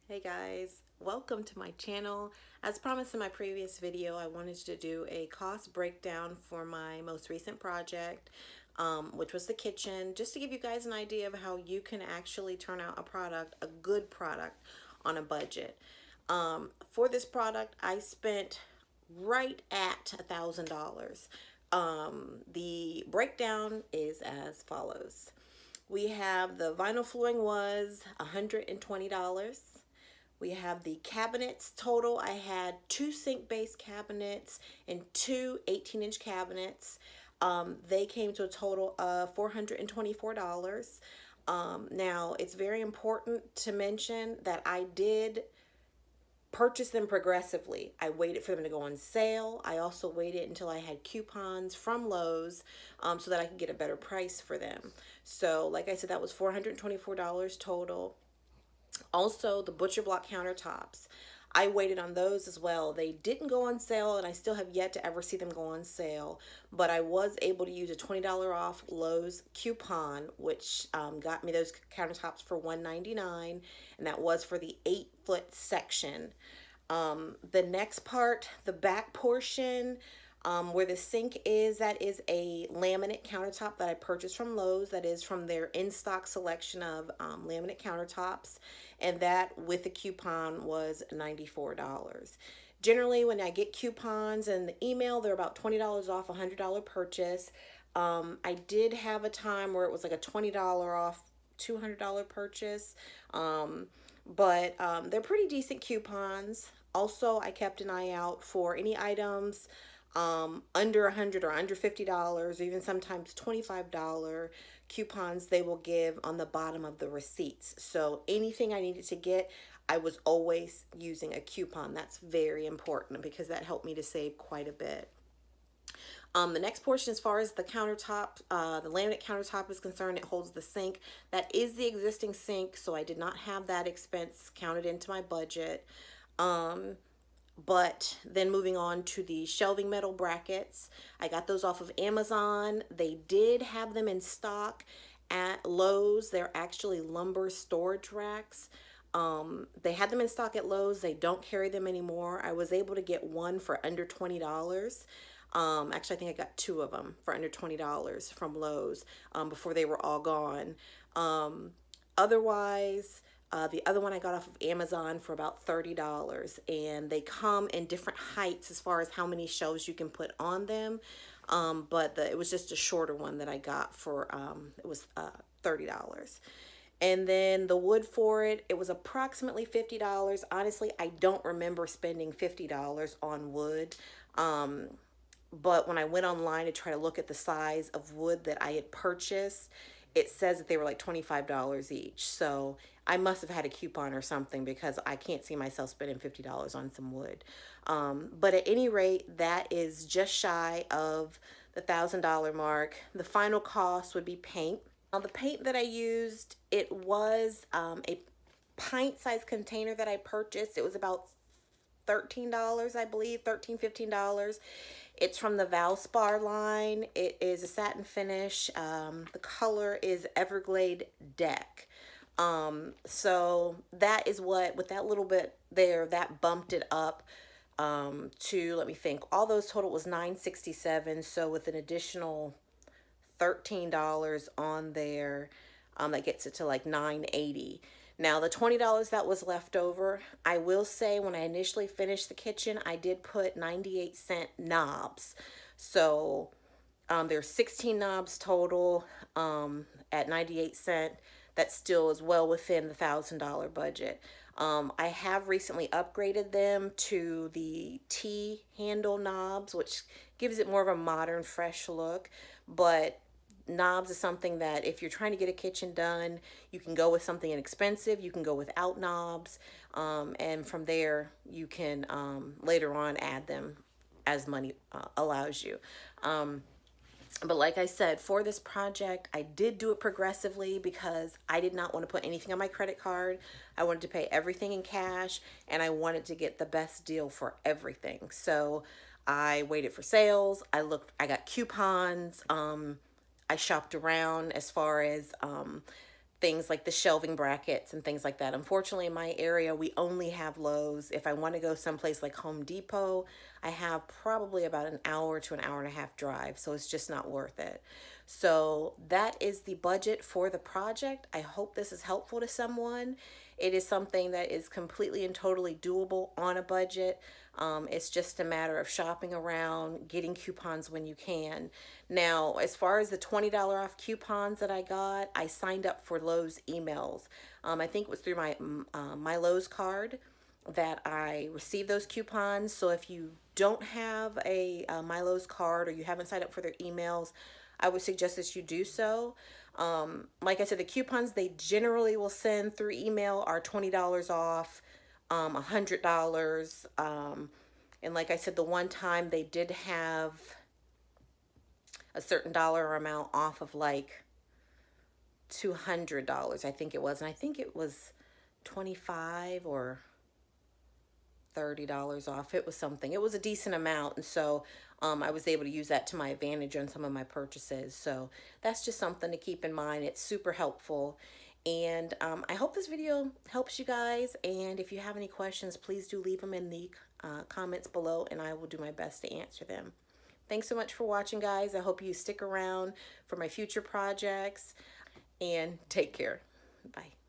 Hey guys, welcome to my channel. As promised in my previous video, I wanted to do a cost breakdown for my most recent project, which was the kitchen, just to give you guys an idea of how you can actually turn out a product, a good product, on a budget. For this product, I spent right at $1,000. The breakdown is as follows. We have the vinyl flooring was $120. We have the cabinets total. I had two sink-based cabinets and two 18-inch cabinets. They came to a total of $424. Now, it's very important to mention that I did purchase them progressively. I waited for them to go on sale. I also waited until I had coupons from Lowe's so that I could get a better price for them. So, like I said, that was $424 total. Also, the butcher block countertops. I waited on those as well. They didn't go on sale, and I still have yet to ever see them go on sale. But I was able to use a $20 off Lowe's coupon, which got me those countertops for $199, and that was for the 8-foot section. The next part, the back portion, where the sink is, that is a laminate countertop that I purchased from Lowe's. That is from their in-stock selection of laminate countertops. And that with the coupon was $94. Generally, when I get coupons in the email, they're about $20 off a $100 purchase. I did have a time where it was like a $20 off $200 purchase. But they're pretty decent coupons. Also, I kept an eye out for any items under $100 or under $50, or even sometimes $25 coupons they will give on the bottom of the receipts. So anything I needed to get, I was always using a coupon. That's very important because that helped me to save quite a bit. The next portion, as far as the countertop, the laminate countertop is concerned, it holds the sink. That is the existing sink, so I did not have that expense counted into my budget. But then moving on to the shelving metal brackets, I got those off of Amazon. They did have them in stock at Lowe's. They're actually lumber storage racks. They had them in stock at Lowe's. They don't carry them anymore. I was able to get one for under $20. Actually, I think I got two of them for under $20 from Lowe's before they were all gone. Otherwise, the other one I got off of Amazon for about $30, and they come in different heights as far as how many shelves you can put on them. But it was just a shorter one that I got for, it was $30. And then the wood for it, it was approximately $50. Honestly, I don't remember spending $50 on wood. But when I went online to try to look at the size of wood that I had purchased, it says that they were like $25 each. So I must have had a coupon or something because I can't see myself spending $50 on some wood. But at any rate, that is just shy of the $1,000 mark. The final cost would be paint. Now, the paint that I used, it was a pint-sized container that I purchased. It was about $13, I believe, $15. It's from the Valspar line. It is a satin finish. The color is Everglade Deck. So that is what, with that little bit there, that bumped it up to, let me think, all those total was $9.67. So with an additional $13 on there, that gets it to like $9.80. Now, the $20 that was left over, I will say when I initially finished the kitchen, I did put 98-cent knobs. So there's 16 knobs total at 98 cent. That still is well within the $1,000 budget. I have recently upgraded them to the T-handle knobs, which gives it more of a modern, fresh look. But knobs is something that if you're trying to get a kitchen done, you can go with something inexpensive, you can go without knobs, and from there you can later on add them as money allows you. But like I said, for this project, I did do it progressively because I did not want to put anything on my credit card. I wanted to pay everything in cash, and I wanted to get the best deal for everything. So I waited for sales. I got coupons. I shopped around as far as things like the shelving brackets and things like that. Unfortunately, in my area, we only have Lowe's. If I want to go someplace like Home Depot, I have probably about an hour to an hour and a half drive, so it's just not worth it. So that is the budget for the project. I hope this is helpful to someone. It is something that is completely and totally doable on a budget. It's just a matter of shopping around, getting coupons when you can. Now, as far as the $20 off coupons that I got, I signed up for Lowe's emails. I think it was through my Lowe's card that I received those coupons. So if you don't have a My Lowe's card or you haven't signed up for their emails, I would suggest that you do so. Like I said, the coupons they generally will send through email are $20 off, $100. And like I said, the one time they did have a certain dollar amount off of like $200, I think it was. And I think it was 25 or $30 off. It was something. It was a decent amount. And so I was able to use that to my advantage on some of my purchases. So that's just something to keep in mind. It's super helpful. And I hope this video helps you guys. And if you have any questions, please do leave them in the comments below and I will do my best to answer them. Thanks so much for watching, guys. I hope you stick around for my future projects and take care. Bye.